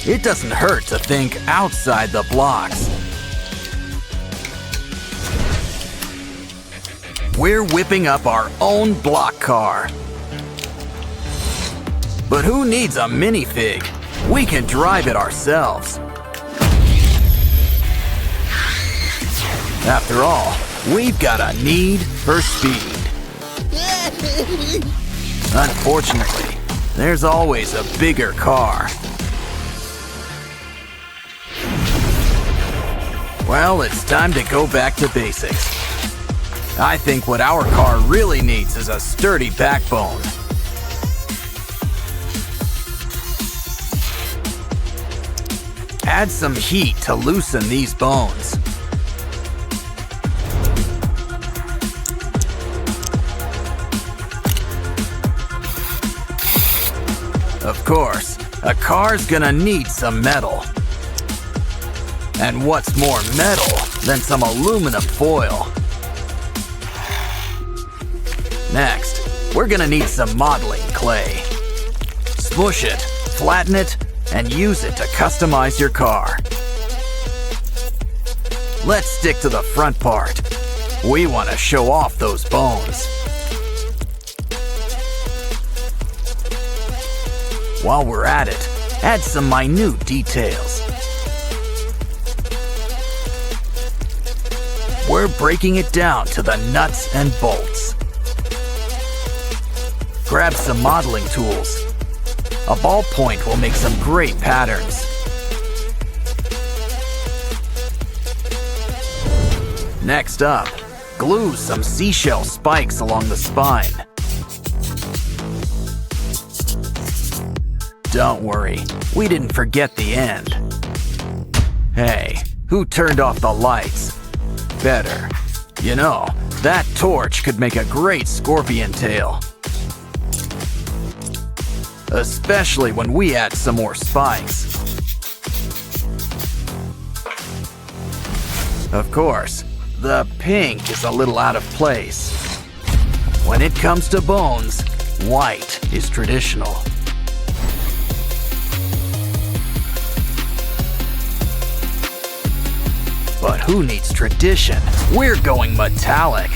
It doesn't hurt to think outside the blocks. We're whipping up our own block car. But who needs a minifig? We can drive it ourselves. After all, we've got a need for speed. Unfortunately, there's always a bigger car. Well, it's time to go back to basics. I think what our car really needs is a sturdy backbone. Add some heat to loosen these bones. Of course, a car's gonna need some metal. And what's more metal than some aluminum foil? Next, we're gonna need some modeling clay. Smush it, flatten it, and use it to customize your car. Let's stick to the front part. We want to show off those bones. While we're at it, add some minute details. We're breaking it down to the nuts and bolts. Grab some modeling tools. A ballpoint will make some great patterns. Next up, glue some seashell spikes along the spine. Don't worry, we didn't forget the end. Hey, who turned off the lights? Better. You know, that torch could make a great scorpion tail. Especially when we add some more spikes. Of course, the pink is a little out of place. When it comes to bones, white is traditional. But who needs tradition? We're going metallic.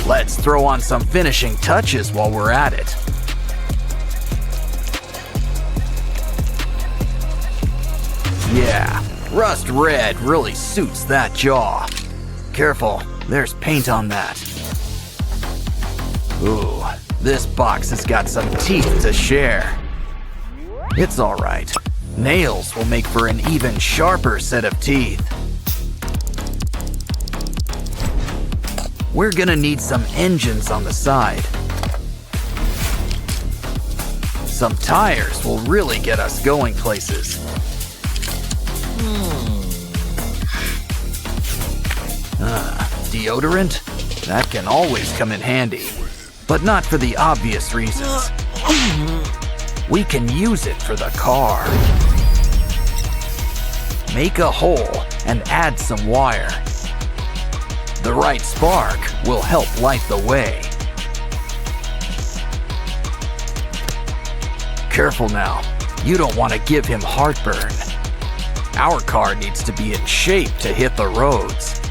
Let's throw on some finishing touches while we're at it. Yeah, rust red really suits that jaw. Careful, there's paint on that. Ooh, this box has got some teeth to share. It's all right. Nails will make for an even sharper set of teeth. We're gonna need some engines on the side. Some tires will really get us going places. Deodorant? That can always come in handy, but not for the obvious reasons. We can use it for the car. Make a hole and add some wire. The right spark will help light the way. Careful now, you don't want to give him heartburn. Our car needs to be in shape to hit the roads.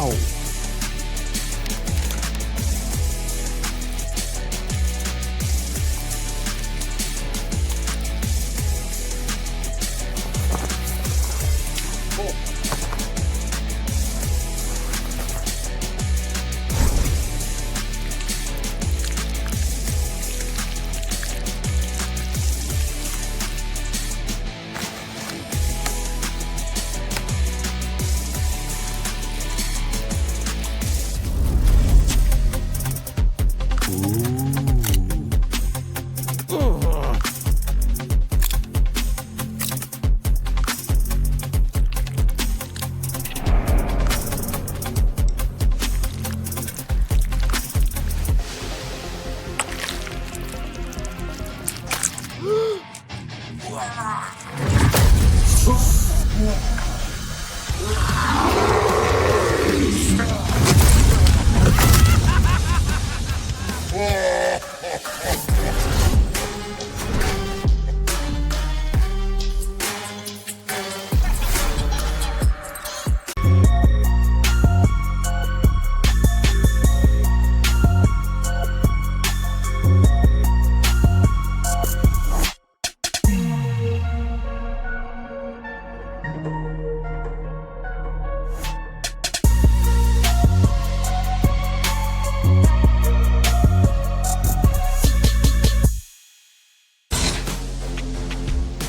Ow.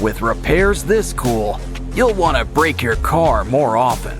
With repairs this cool, you'll want to break your car more often.